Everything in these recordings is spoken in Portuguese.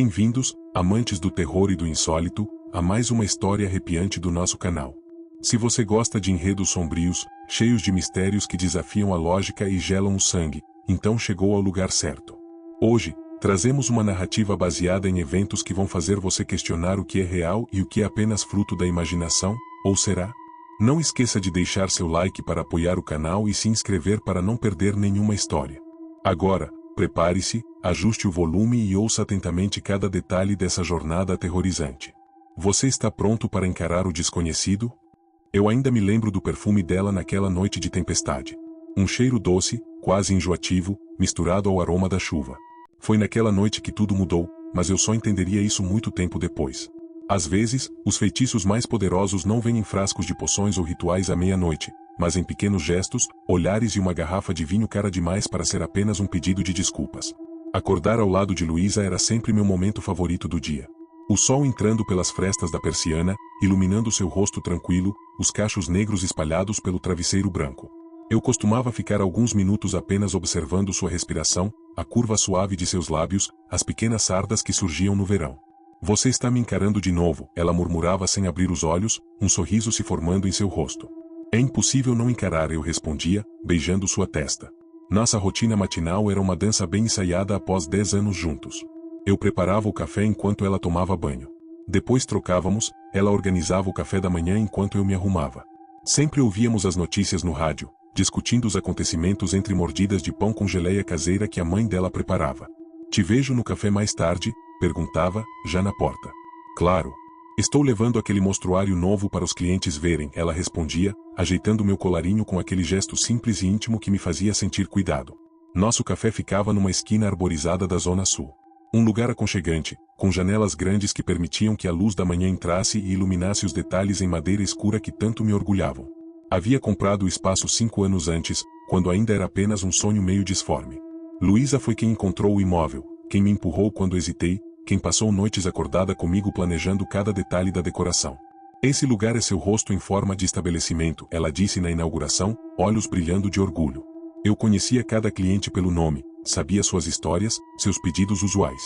Bem-vindos, amantes do terror e do insólito, a mais uma história arrepiante do nosso canal. Se você gosta de enredos sombrios, cheios de mistérios que desafiam a lógica e gelam o sangue, então chegou ao lugar certo. Hoje, trazemos uma narrativa baseada em eventos que vão fazer você questionar o que é real e o que é apenas fruto da imaginação, ou será? Não esqueça de deixar seu like para apoiar o canal e se inscrever para não perder nenhuma história. Agora, prepare-se, ajuste o volume e ouça atentamente cada detalhe dessa jornada aterrorizante. Você está pronto para encarar o desconhecido? Eu ainda me lembro do perfume dela naquela noite de tempestade. Um cheiro doce, quase enjoativo, misturado ao aroma da chuva. Foi naquela noite que tudo mudou, mas eu só entenderia isso muito tempo depois. Às vezes, os feitiços mais poderosos não vêm em frascos de poções ou rituais à meia-noite, mas em pequenos gestos, olhares e uma garrafa de vinho cara demais para ser apenas um pedido de desculpas. Acordar ao lado de Luísa era sempre meu momento favorito do dia. O sol entrando pelas frestas da persiana, iluminando seu rosto tranquilo, os cachos negros espalhados pelo travesseiro branco. Eu costumava ficar alguns minutos apenas observando sua respiração, a curva suave de seus lábios, as pequenas sardas que surgiam no verão. Você está me encarando de novo, ela murmurava sem abrir os olhos, um sorriso se formando em seu rosto. É impossível não encarar, eu respondia, beijando sua testa. Nossa rotina matinal era uma dança bem ensaiada após 10 anos juntos. Eu preparava o café enquanto ela tomava banho. Depois trocávamos, ela organizava o café da manhã enquanto eu me arrumava. Sempre ouvíamos as notícias no rádio, discutindo os acontecimentos entre mordidas de pão com geleia caseira que a mãe dela preparava. Te vejo no café mais tarde? Perguntava, já na porta. Claro. Estou levando aquele mostruário novo para os clientes verem, ela respondia, ajeitando meu colarinho com aquele gesto simples e íntimo que me fazia sentir cuidado. Nosso café ficava numa esquina arborizada da Zona Sul. Um lugar aconchegante, com janelas grandes que permitiam que a luz da manhã entrasse e iluminasse os detalhes em madeira escura que tanto me orgulhavam. Havia comprado o espaço 5 anos antes, quando ainda era apenas um sonho meio disforme. Luísa foi quem encontrou o imóvel, quem me empurrou quando hesitei, quem passou noites acordada comigo planejando cada detalhe da decoração. Esse lugar é seu rosto em forma de estabelecimento, ela disse na inauguração, olhos brilhando de orgulho. Eu conhecia cada cliente pelo nome, sabia suas histórias, seus pedidos usuais.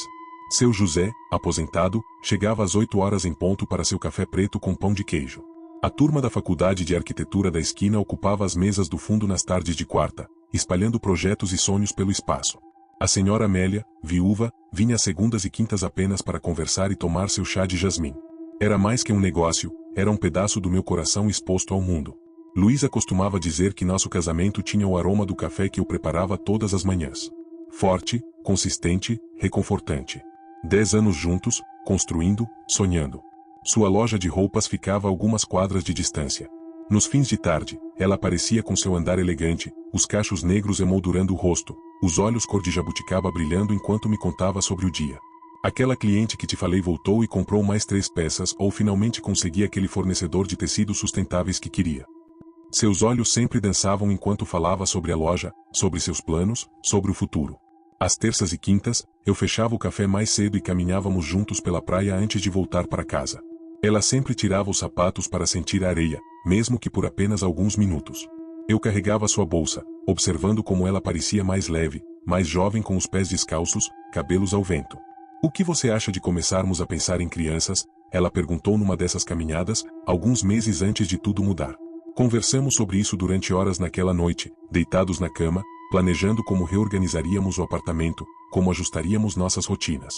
Seu José, aposentado, chegava às 8 horas em ponto para seu café preto com pão de queijo. A turma da faculdade de arquitetura da esquina ocupava as mesas do fundo nas tardes de quarta, espalhando projetos e sonhos pelo espaço. A senhora Amélia, viúva, vinha às segundas e quintas apenas para conversar e tomar seu chá de jasmim. Era mais que um negócio, era um pedaço do meu coração exposto ao mundo. Luísa costumava dizer que nosso casamento tinha o aroma do café que eu preparava todas as manhãs. Forte, consistente, reconfortante. 10 anos juntos, construindo, sonhando. Sua loja de roupas ficava a algumas quadras de distância. Nos fins de tarde, ela aparecia com seu andar elegante, os cachos negros emoldurando o rosto, os olhos cor de jabuticaba brilhando enquanto me contava sobre o dia. Aquela cliente que te falei voltou e comprou mais 3 peças ou finalmente consegui aquele fornecedor de tecidos sustentáveis que queria. Seus olhos sempre dançavam enquanto falava sobre a loja, sobre seus planos, sobre o futuro. Às terças e quintas, eu fechava o café mais cedo e caminhávamos juntos pela praia antes de voltar para casa. Ela sempre tirava os sapatos para sentir a areia, mesmo que por apenas alguns minutos. Eu carregava sua bolsa, observando como ela parecia mais leve, mais jovem com os pés descalços, cabelos ao vento. O que você acha de começarmos a pensar em crianças? Ela perguntou numa dessas caminhadas, alguns meses antes de tudo mudar. Conversamos sobre isso durante horas naquela noite, deitados na cama, planejando como reorganizaríamos o apartamento, como ajustaríamos nossas rotinas.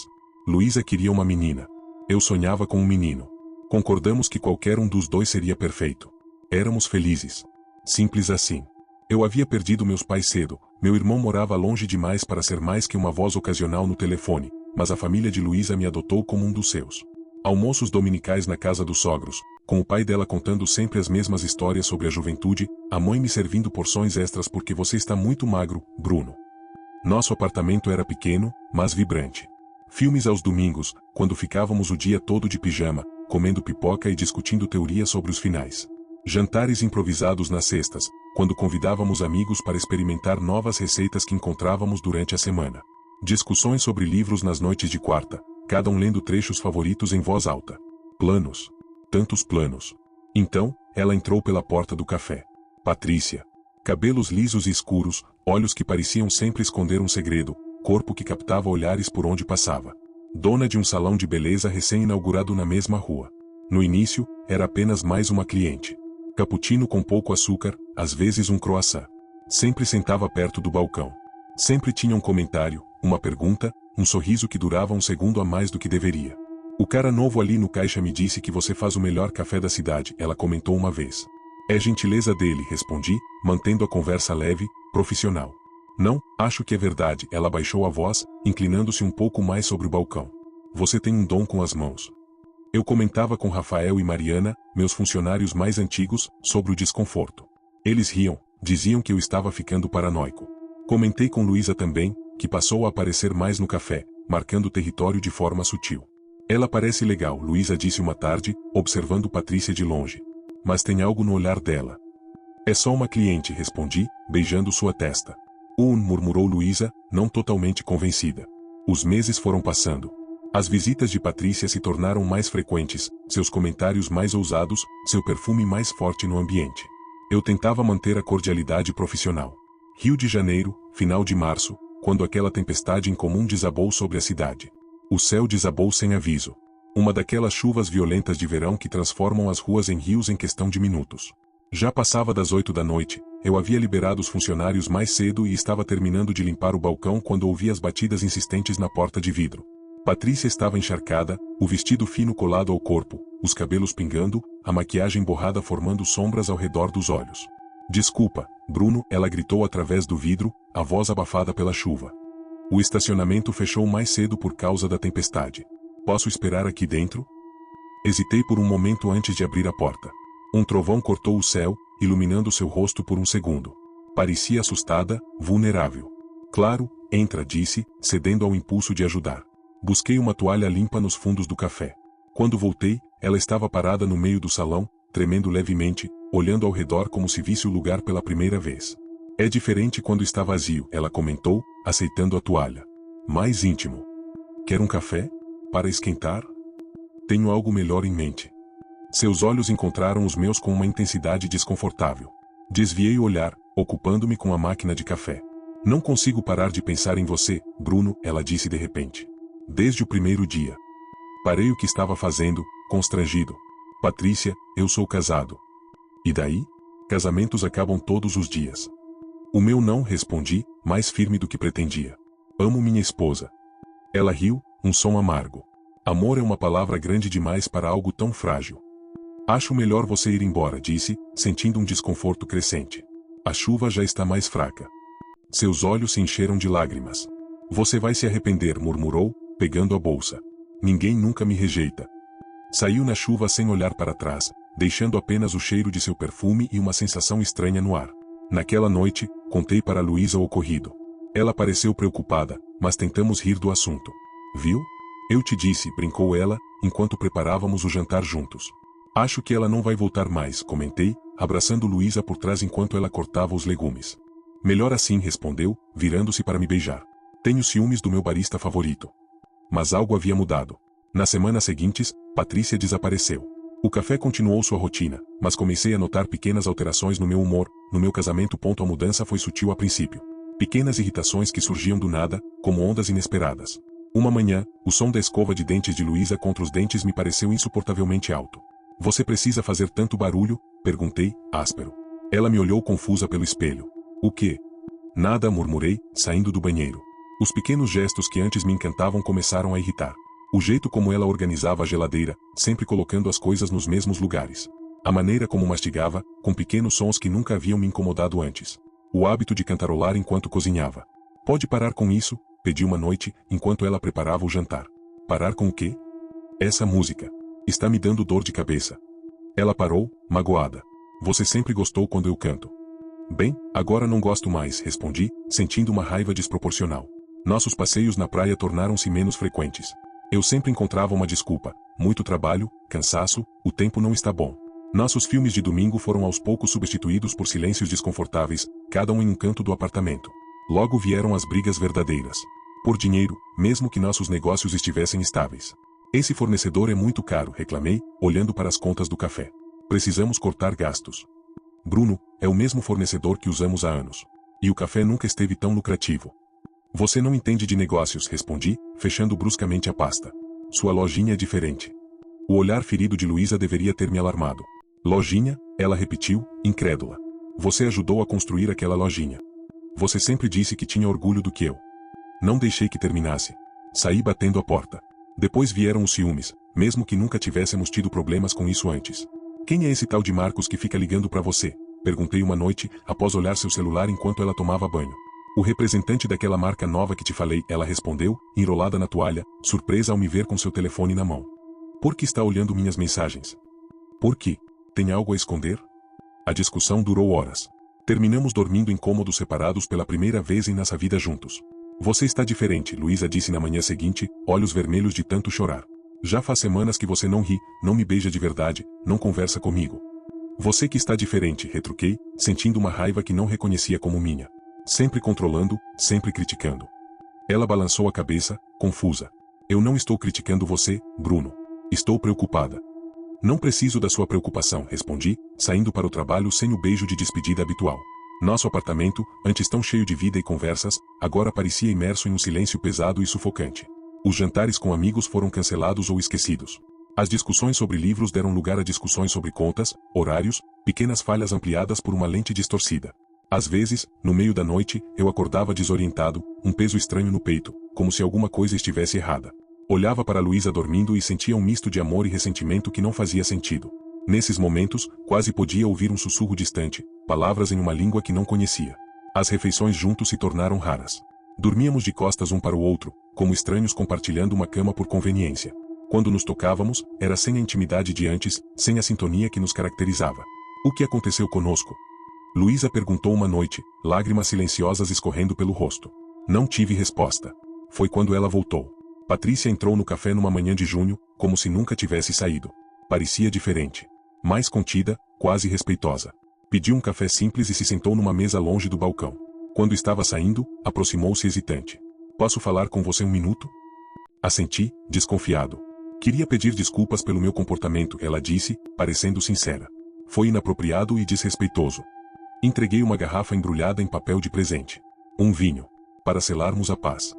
Luísa queria uma menina. Eu sonhava com um menino. Concordamos que qualquer um dos dois seria perfeito. Éramos felizes. Simples assim. Eu havia perdido meus pais cedo, meu irmão morava longe demais para ser mais que uma voz ocasional no telefone, mas a família de Luísa me adotou como um dos seus. Almoços dominicais na casa dos sogros, com o pai dela contando sempre as mesmas histórias sobre a juventude, a mãe me servindo porções extras porque você está muito magro, Bruno. Nosso apartamento era pequeno, mas vibrante. Filmes aos domingos, quando ficávamos o dia todo de pijama, comendo pipoca e discutindo teorias sobre os finais. Jantares improvisados nas sextas, quando convidávamos amigos para experimentar novas receitas que encontrávamos durante a semana. Discussões sobre livros nas noites de quarta, cada um lendo trechos favoritos em voz alta. Planos. Tantos planos. Então, ela entrou pela porta do café. Patrícia. Cabelos lisos e escuros, olhos que pareciam sempre esconder um segredo, corpo que captava olhares por onde passava. dona de um salão de beleza recém-inaugurado na mesma rua. No início, era apenas mais uma cliente. Cappuccino com pouco açúcar, às vezes um croissant. Sempre sentava perto do balcão. Sempre tinha um comentário, uma pergunta, um sorriso que durava um segundo a mais do que deveria. O cara novo ali no caixa me disse que você faz o melhor café da cidade, ela comentou uma vez. É gentileza dele, respondi, mantendo a conversa leve, profissional. Não, acho que é verdade, ela baixou a voz, inclinando-se um pouco mais sobre o balcão. Você tem um dom com as mãos. Eu comentava com Rafael e Mariana, meus funcionários mais antigos, sobre o desconforto. Eles riam, diziam que eu estava ficando paranoico. Comentei com Luísa também, que passou a aparecer mais no café, marcando o território de forma sutil. Ela parece legal, Luísa disse uma tarde, observando Patrícia de longe. Mas tem algo no olhar dela. É só uma cliente, respondi, beijando sua testa. Murmurou Luísa, não totalmente convencida. Os meses foram passando. As visitas de Patrícia se tornaram mais frequentes, seus comentários mais ousados, seu perfume mais forte no ambiente. Eu tentava manter a cordialidade profissional. Rio de Janeiro, final de março, quando aquela tempestade incomum desabou sobre a cidade. O céu desabou sem aviso. Uma daquelas chuvas violentas de verão que transformam as ruas em rios em questão de minutos. Já passava das 8 da noite, eu havia liberado os funcionários mais cedo e estava terminando de limpar o balcão quando ouvi as batidas insistentes na porta de vidro. Patrícia estava encharcada, o vestido fino colado ao corpo, os cabelos pingando, a maquiagem borrada formando sombras ao redor dos olhos. Desculpa, Bruno, ela gritou através do vidro, a voz abafada pela chuva. O estacionamento fechou mais cedo por causa da tempestade. Posso esperar aqui dentro? Hesitei por um momento antes de abrir a porta. Um trovão cortou o céu, iluminando seu rosto por um segundo. Parecia assustada, vulnerável. Claro, entra, disse, cedendo ao impulso de ajudar. Busquei uma toalha limpa nos fundos do café. Quando voltei, ela estava parada no meio do salão, tremendo levemente, olhando ao redor como se visse o lugar pela primeira vez. É diferente quando está vazio, ela comentou, aceitando a toalha. Mais íntimo. Quer um café? Para esquentar? Tenho algo melhor em mente. Seus olhos encontraram os meus com uma intensidade desconfortável. Desviei o olhar, ocupando-me com a máquina de café. Não consigo parar de pensar em você, Bruno, ela disse de repente. Desde o primeiro dia. Parei o que estava fazendo, constrangido. Patrícia, eu sou casado. E daí? Casamentos acabam todos os dias. O meu não, respondi, mais firme do que pretendia. Amo minha esposa. Ela riu, um som amargo. Amor é uma palavra grande demais para algo tão frágil. Acho melhor você ir embora, disse, sentindo um desconforto crescente. A chuva já está mais fraca. Seus olhos se encheram de lágrimas. Você vai se arrepender, murmurou, pegando a bolsa. Ninguém nunca me rejeita. Saiu na chuva sem olhar para trás, deixando apenas o cheiro de seu perfume e uma sensação estranha no ar. Naquela noite, contei para Luísa o ocorrido. Ela pareceu preocupada, mas tentamos rir do assunto. Viu? Eu te disse, brincou ela, enquanto preparávamos o jantar juntos. Acho que ela não vai voltar mais, comentei, abraçando Luísa por trás enquanto ela cortava os legumes. Melhor assim, respondeu, virando-se para me beijar. Tenho ciúmes do meu barista favorito. Mas algo havia mudado. Nas semanas seguintes, Patrícia desapareceu. O café continuou sua rotina, mas comecei a notar pequenas alterações no meu humor, no meu casamento. A mudança foi sutil a princípio. Pequenas irritações que surgiam do nada, como ondas inesperadas. Uma manhã, o som da escova de dentes de Luísa contra os dentes me pareceu insuportavelmente alto. Você precisa fazer tanto barulho? Perguntei, áspero. Ela me olhou confusa pelo espelho. O quê? Nada, murmurei, saindo do banheiro. Os pequenos gestos que antes me encantavam começaram a irritar. O jeito como ela organizava a geladeira, sempre colocando as coisas nos mesmos lugares. A maneira como mastigava, com pequenos sons que nunca haviam me incomodado antes. O hábito de cantarolar enquanto cozinhava. Pode parar com isso? Pedi uma noite, enquanto ela preparava o jantar. Parar com o quê? Essa música. Está me dando dor de cabeça. Ela parou, magoada. Você sempre gostou quando eu canto. Bem, agora não gosto mais, respondi, sentindo uma raiva desproporcional. Nossos passeios na praia tornaram-se menos frequentes. Eu sempre encontrava uma desculpa. Muito trabalho, cansaço, o tempo não está bom. Nossos filmes de domingo foram aos poucos substituídos por silêncios desconfortáveis, cada um em um canto do apartamento. Logo vieram as brigas verdadeiras. Por dinheiro, mesmo que nossos negócios estivessem estáveis. Esse fornecedor é muito caro, reclamei, olhando para as contas do café. Precisamos cortar gastos. Bruno, é o mesmo fornecedor que usamos há anos. E o café nunca esteve tão lucrativo. Você não entende de negócios, respondi, fechando bruscamente a pasta. Sua lojinha é diferente. O olhar ferido de Luísa deveria ter me alarmado. Lojinha? Ela repetiu, incrédula. Você ajudou a construir aquela lojinha. Você sempre disse que tinha orgulho do que eu. Não deixei que terminasse. Saí batendo a porta. Depois vieram os ciúmes, mesmo que nunca tivéssemos tido problemas com isso antes. Quem é esse tal de Marcos que fica ligando pra você? Perguntei uma noite, após olhar seu celular enquanto ela tomava banho. O representante daquela marca nova que te falei, ela respondeu, enrolada na toalha, surpresa ao me ver com seu telefone na mão. Por que está olhando minhas mensagens? Por quê? Tem algo a esconder? A discussão durou horas. Terminamos dormindo em cômodos separados pela primeira vez em nossa vida juntos. Você está diferente, Luísa disse na manhã seguinte, olhos vermelhos de tanto chorar. Já faz semanas que você não ri, não me beija de verdade, não conversa comigo. Você que está diferente, retruquei, sentindo uma raiva que não reconhecia como minha. Sempre controlando, sempre criticando. Ela balançou a cabeça, confusa. Eu não estou criticando você, Bruno. Estou preocupada. Não preciso da sua preocupação, respondi, saindo para o trabalho sem o beijo de despedida habitual. Nosso apartamento, antes tão cheio de vida e conversas, agora parecia imerso em um silêncio pesado e sufocante. Os jantares com amigos foram cancelados ou esquecidos. As discussões sobre livros deram lugar a discussões sobre contas, horários, pequenas falhas ampliadas por uma lente distorcida. Às vezes, no meio da noite, eu acordava desorientado, um peso estranho no peito, como se alguma coisa estivesse errada. Olhava para Luísa dormindo e sentia um misto de amor e ressentimento que não fazia sentido. Nesses momentos, quase podia ouvir um sussurro distante, palavras em uma língua que não conhecia. As refeições juntos se tornaram raras. Dormíamos de costas um para o outro, como estranhos compartilhando uma cama por conveniência. Quando nos tocávamos, era sem a intimidade de antes, sem a sintonia que nos caracterizava. O que aconteceu conosco? Luísa perguntou uma noite, lágrimas silenciosas escorrendo pelo rosto. Não tive resposta. Foi quando ela voltou. Patrícia entrou no café numa manhã de junho, como se nunca tivesse saído. Parecia diferente. Mais contida, quase respeitosa. Pediu um café simples e se sentou numa mesa longe do balcão. Quando estava saindo, aproximou-se hesitante. Posso falar com você um minuto? Assenti, desconfiado. Queria pedir desculpas pelo meu comportamento, ela disse, parecendo sincera. Foi inapropriado e desrespeitoso. Entreguei uma garrafa embrulhada em papel de presente. Um vinho. Para selarmos a paz.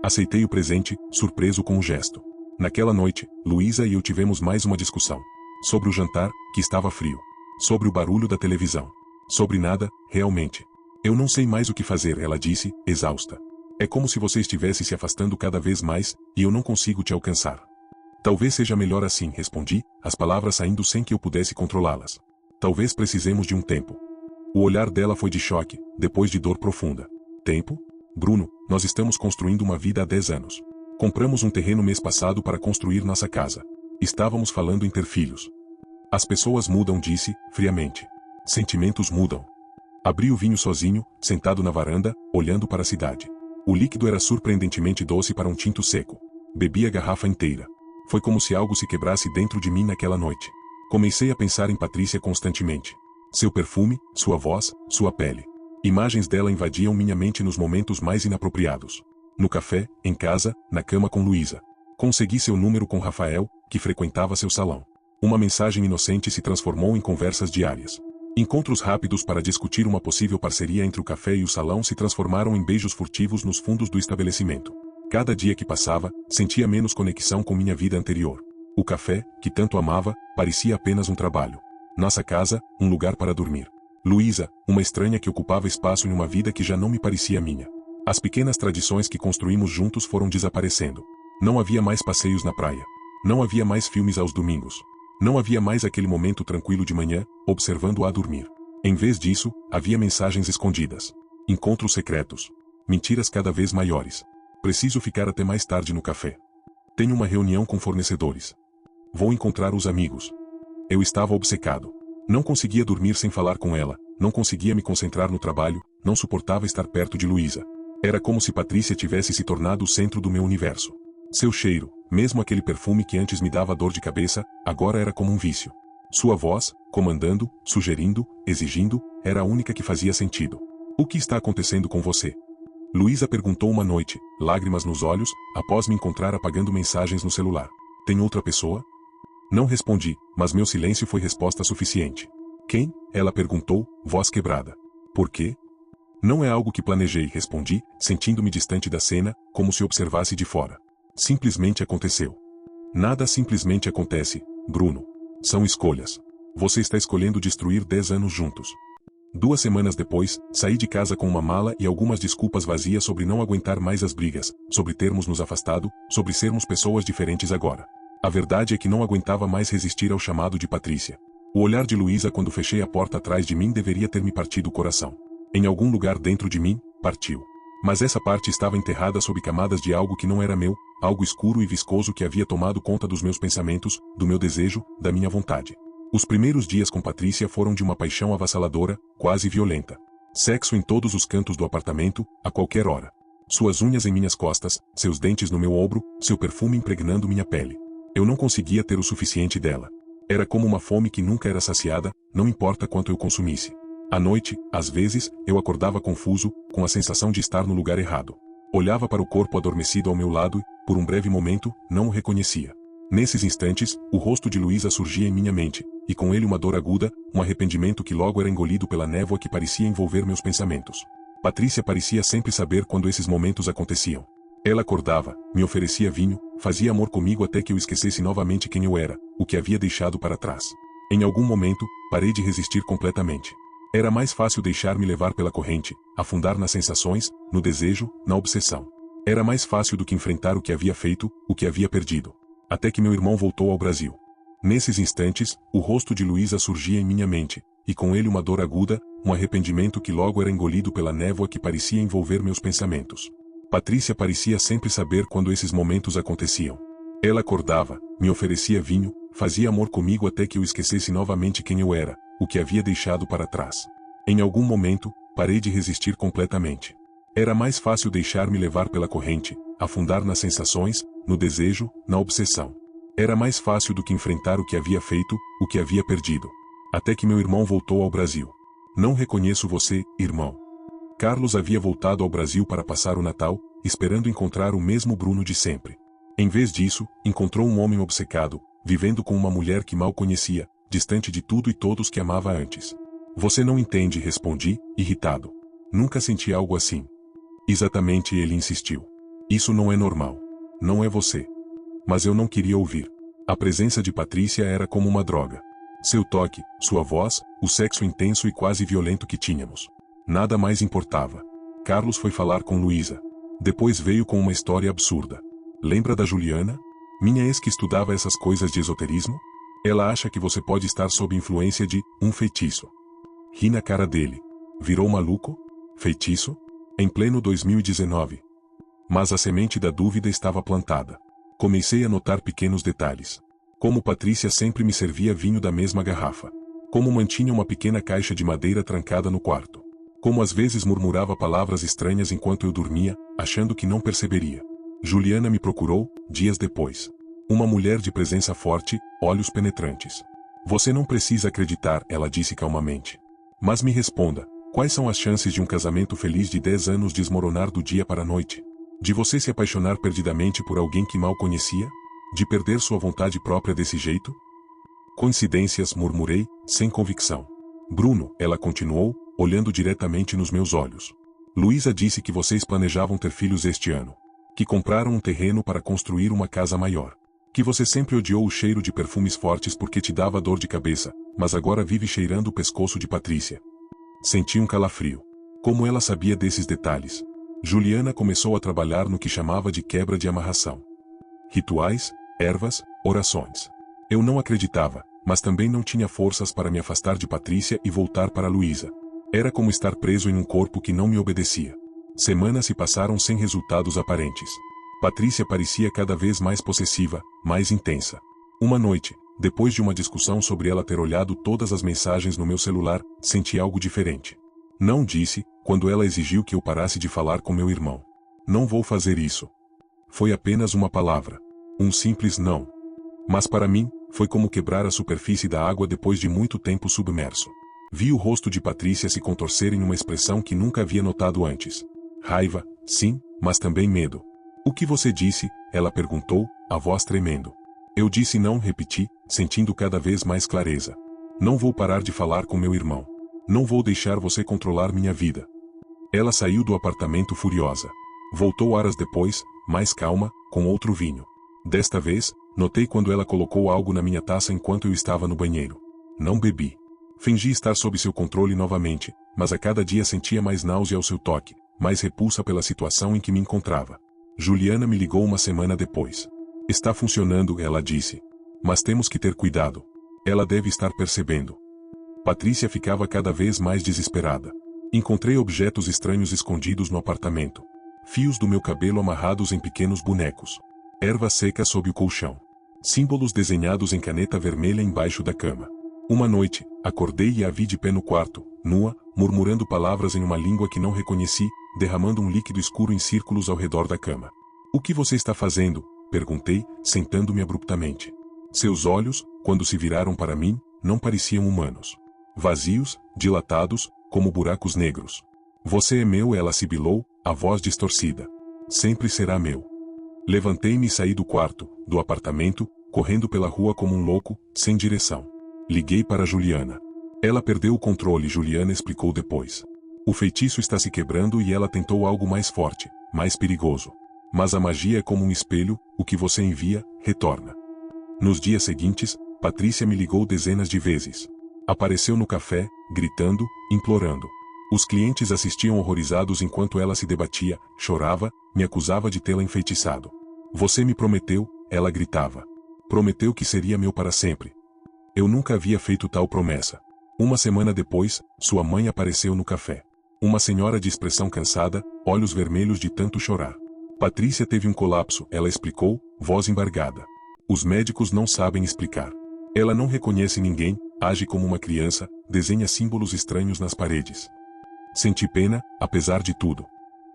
Aceitei o presente, surpreso com o gesto. Naquela noite, Luísa e eu tivemos mais uma discussão. Sobre o jantar, que estava frio. Sobre o barulho da televisão. Sobre nada, realmente. Eu não sei mais o que fazer, ela disse, exausta. É como se você estivesse se afastando cada vez mais, e eu não consigo te alcançar. Talvez seja melhor assim, respondi, as palavras saindo sem que eu pudesse controlá-las. Talvez precisemos de um tempo. O olhar dela foi de choque, depois de dor profunda. Tempo? Bruno, nós estamos construindo uma vida há 10 anos. Compramos um terreno mês passado para construir nossa casa. Estávamos falando em ter filhos. As pessoas mudam, disse, friamente. Sentimentos mudam. Abri o vinho sozinho, sentado na varanda, olhando para a cidade. O líquido era surpreendentemente doce para um tinto seco. Bebi a garrafa inteira. Foi como se algo se quebrasse dentro de mim naquela noite. Comecei a pensar em Patrícia constantemente. Seu perfume, sua voz, sua pele. Imagens dela invadiam minha mente nos momentos mais inapropriados. No café, em casa, na cama com Luísa. Consegui seu número com Rafael, que frequentava seu salão. Uma mensagem inocente se transformou em conversas diárias. Encontros rápidos para discutir uma possível parceria entre o café e o salão se transformaram em beijos furtivos nos fundos do estabelecimento. Cada dia que passava, sentia menos conexão com minha vida anterior. O café, que tanto amava, parecia apenas um trabalho. Nossa casa, um lugar para dormir. Luísa, uma estranha que ocupava espaço em uma vida que já não me parecia minha. As pequenas tradições que construímos juntos foram desaparecendo. Não havia mais passeios na praia. Não havia mais filmes aos domingos. Não havia mais aquele momento tranquilo de manhã, observando-a dormir. Em vez disso, havia mensagens escondidas. Encontros secretos. Mentiras cada vez maiores. Preciso ficar até mais tarde no café. Tenho uma reunião com fornecedores. Vou encontrar os amigos. Eu estava obcecado. Não conseguia dormir sem falar com ela, não conseguia me concentrar no trabalho, não suportava estar perto de Luísa. Era como se Patrícia tivesse se tornado o centro do meu universo. Seu cheiro, mesmo aquele perfume que antes me dava dor de cabeça, agora era como um vício. Sua voz, comandando, sugerindo, exigindo, era a única que fazia sentido. O que está acontecendo com você? Luísa perguntou uma noite, lágrimas nos olhos, após me encontrar apagando mensagens no celular. Tem outra pessoa? Não respondi, mas meu silêncio foi resposta suficiente. Quem? Ela perguntou, voz quebrada. Por quê? Não é algo que planejei, respondi, sentindo-me distante da cena, como se observasse de fora. Simplesmente aconteceu. Nada simplesmente acontece, Bruno. São escolhas. Você está escolhendo destruir 10 anos juntos. 2 semanas depois, saí de casa com uma mala e algumas desculpas vazias sobre não aguentar mais as brigas, sobre termos nos afastado, sobre sermos pessoas diferentes agora. A verdade é que não aguentava mais resistir ao chamado de Patrícia. O olhar de Luísa quando fechei a porta atrás de mim deveria ter me partido o coração. Em algum lugar dentro de mim, partiu. Mas essa parte estava enterrada sob camadas de algo que não era meu, algo escuro e viscoso que havia tomado conta dos meus pensamentos, do meu desejo, da minha vontade. Os primeiros dias com Patrícia foram de uma paixão avassaladora, quase violenta. Sexo em todos os cantos do apartamento, a qualquer hora. Suas unhas em minhas costas, seus dentes no meu ombro, seu perfume impregnando minha pele. Eu não conseguia ter o suficiente dela. Era como uma fome que nunca era saciada, não importa quanto eu consumisse. À noite, às vezes, eu acordava confuso, com a sensação de estar no lugar errado. Olhava para o corpo adormecido ao meu lado e, por um breve momento, não o reconhecia. Nesses instantes, o rosto de Luísa surgia em minha mente, e com ele uma dor aguda, um arrependimento que logo era engolido pela névoa que parecia envolver meus pensamentos. Patrícia parecia sempre saber quando esses momentos aconteciam. Ela acordava, me oferecia vinho, fazia amor comigo até que eu esquecesse novamente quem eu era, o que havia deixado para trás. Em algum momento, parei de resistir completamente. Era mais fácil deixar-me levar pela corrente, afundar nas sensações, no desejo, na obsessão. Era mais fácil do que enfrentar o que havia feito, o que havia perdido. Até que meu irmão voltou ao Brasil. Nesses instantes, o rosto de Luísa surgia em minha mente, e com ele uma dor aguda, um arrependimento que logo era engolido pela névoa que parecia envolver meus pensamentos. Patrícia parecia sempre saber quando esses momentos aconteciam. Ela acordava, me oferecia vinho, fazia amor comigo até que eu esquecesse novamente quem eu era, o que havia deixado para trás. Em algum momento, parei de resistir completamente. Era mais fácil deixar-me levar pela corrente, afundar nas sensações, no desejo, na obsessão. Era mais fácil do que enfrentar o que havia feito, o que havia perdido. Até que meu irmão voltou ao Brasil. Não reconheço você, irmão. Carlos havia voltado ao Brasil para passar o Natal, esperando encontrar o mesmo Bruno de sempre. Em vez disso, encontrou um homem obcecado, vivendo com uma mulher que mal conhecia, distante de tudo e todos que amava antes. Você não entende, respondi, irritado. Nunca senti algo assim. Exatamente, ele insistiu. Isso não é normal. Não é você. Mas eu não queria ouvir. A presença de Patrícia era como uma droga. Seu toque, sua voz, o sexo intenso e quase violento que tínhamos. Nada mais importava. Carlos foi falar com Luísa. Depois veio com uma história absurda. Lembra da Juliana? Minha ex que estudava essas coisas de esoterismo? Ela acha que você pode estar sob influência de um feitiço. Ri na cara dele. Virou maluco? Feitiço? Em pleno 2019. Mas a semente da dúvida estava plantada. Comecei a notar pequenos detalhes. Como Patrícia sempre me servia vinho da mesma garrafa. Como mantinha uma pequena caixa de madeira trancada no quarto. Como às vezes murmurava palavras estranhas enquanto eu dormia, achando que não perceberia. Juliana me procurou, dias depois. Uma mulher de presença forte, olhos penetrantes. Você não precisa acreditar, ela disse calmamente. Mas me responda, quais são as chances de um casamento feliz de 10 anos desmoronar do dia para a noite? De você se apaixonar perdidamente por alguém que mal conhecia? De perder sua vontade própria desse jeito? Coincidências, murmurei, sem convicção. Bruno, ela continuou, olhando diretamente nos meus olhos. Luísa disse que vocês planejavam ter filhos este ano. Que compraram um terreno para construir uma casa maior. Que você sempre odiou o cheiro de perfumes fortes porque te dava dor de cabeça, mas agora vive cheirando o pescoço de Patrícia. Senti um calafrio. Como ela sabia desses detalhes? Juliana começou a trabalhar no que chamava de quebra de amarração. Rituais, ervas, orações. Eu não acreditava, mas também não tinha forças para me afastar de Patrícia e voltar para Luísa. Era como estar preso em um corpo que não me obedecia. Semanas se passaram sem resultados aparentes. Patrícia parecia cada vez mais possessiva, mais intensa. Uma noite, depois de uma discussão sobre ela ter olhado todas as mensagens no meu celular, senti algo diferente. Não disse, quando ela exigiu que eu parasse de falar com meu irmão. Não vou fazer isso. Foi apenas uma palavra. Um simples não. Mas para mim, foi como quebrar a superfície da água depois de muito tempo submerso. Vi o rosto de Patrícia se contorcer em uma expressão que nunca havia notado antes. Raiva, sim, mas também medo. O que você disse? Ela perguntou, a voz tremendo. Eu disse não, repeti, sentindo cada vez mais clareza. Não vou parar de falar com meu irmão. Não vou deixar você controlar minha vida. Ela saiu do apartamento furiosa. Voltou horas depois, mais calma, com outro vinho. Desta vez, notei quando ela colocou algo na minha taça enquanto eu estava no banheiro. Não bebi. Fingi estar sob seu controle novamente, mas a cada dia sentia mais náusea ao seu toque, mais repulsa pela situação em que me encontrava. Juliana me ligou uma semana depois. Está funcionando, ela disse. Mas temos que ter cuidado. Ela deve estar percebendo. Patrícia ficava cada vez mais desesperada. Encontrei objetos estranhos escondidos no apartamento. Fios do meu cabelo amarrados em pequenos bonecos. Erva seca sob o colchão. Símbolos desenhados em caneta vermelha embaixo da cama. Uma noite, acordei e a vi de pé no quarto, nua, murmurando palavras em uma língua que não reconheci, derramando um líquido escuro em círculos ao redor da cama. O que você está fazendo? Perguntei, sentando-me abruptamente. Seus olhos, quando se viraram para mim, não pareciam humanos. Vazios, dilatados, como buracos negros. Você é meu, ela sibilou, a voz distorcida. Sempre será meu. Levantei-me e saí do quarto, do apartamento, correndo pela rua como um louco, sem direção. Liguei para Juliana. Ela perdeu o controle, Juliana explicou depois. O feitiço está se quebrando e ela tentou algo mais forte, mais perigoso. Mas a magia é como um espelho, o que você envia, retorna. Nos dias seguintes, Patrícia me ligou dezenas de vezes. Apareceu no café, gritando, implorando. Os clientes assistiam horrorizados enquanto ela se debatia, chorava, me acusava de tê-la enfeitiçado. Você me prometeu, ela gritava. Prometeu que seria meu para sempre. Eu nunca havia feito tal promessa. Uma semana depois, sua mãe apareceu no café. Uma senhora de expressão cansada, olhos vermelhos de tanto chorar. Patrícia teve um colapso, ela explicou, voz embargada. Os médicos não sabem explicar. Ela não reconhece ninguém, age como uma criança, desenha símbolos estranhos nas paredes. Senti pena, apesar de tudo.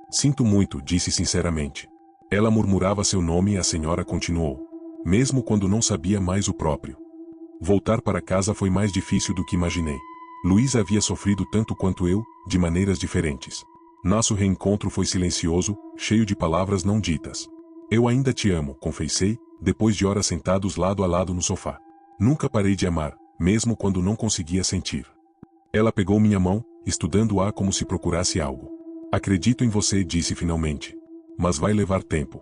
Sinto muito, disse sinceramente. Ela murmurava seu nome e a senhora continuou. Mesmo quando não sabia mais o próprio. Voltar para casa foi mais difícil do que imaginei. Luísa havia sofrido tanto quanto eu, de maneiras diferentes. Nosso reencontro foi silencioso, cheio de palavras não ditas. Eu ainda te amo, confessei, depois de horas sentados lado a lado no sofá. Nunca parei de amar, mesmo quando não conseguia sentir. Ela pegou minha mão, estudando-a como se procurasse algo. Acredito em você, disse finalmente. Mas vai levar tempo.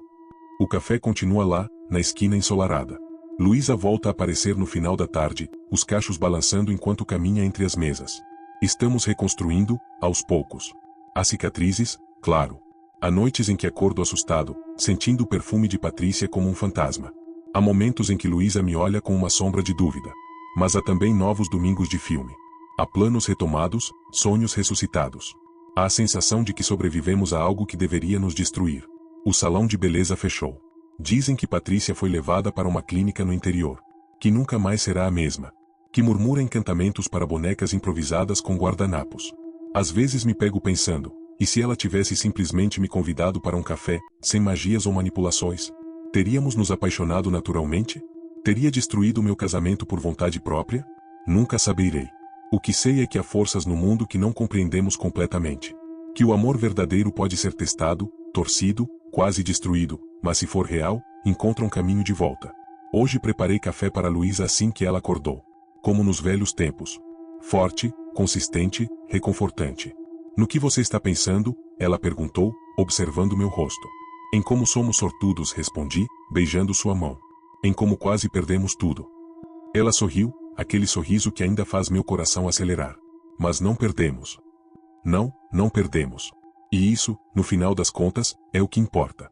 O café continua lá, na esquina ensolarada. Luísa volta a aparecer no final da tarde, os cachos balançando enquanto caminha entre as mesas. Estamos reconstruindo, aos poucos. Há cicatrizes, claro. Há noites em que acordo assustado, sentindo o perfume de Patrícia como um fantasma. Há momentos em que Luísa me olha com uma sombra de dúvida. Mas há também novos domingos de filme. Há planos retomados, sonhos ressuscitados. Há a sensação de que sobrevivemos a algo que deveria nos destruir. O salão de beleza fechou. Dizem que Patrícia foi levada para uma clínica no interior. Que nunca mais será a mesma. Que murmura encantamentos para bonecas improvisadas com guardanapos. Às vezes me pego pensando, e se ela tivesse simplesmente me convidado para um café, sem magias ou manipulações? Teríamos nos apaixonado naturalmente? Teria destruído meu casamento por vontade própria? Nunca saberei. O que sei é que há forças no mundo que não compreendemos completamente. Que o amor verdadeiro pode ser testado, torcido, quase destruído, mas se for real, encontra um caminho de volta. Hoje preparei café para Luísa assim que ela acordou. Como nos velhos tempos. Forte, consistente, reconfortante. No que você está pensando? Ela perguntou, observando meu rosto. Em como somos sortudos, respondi, beijando sua mão. Em como quase perdemos tudo. Ela sorriu, aquele sorriso que ainda faz meu coração acelerar. Mas não perdemos. Não, não perdemos. E isso, no final das contas, é o que importa.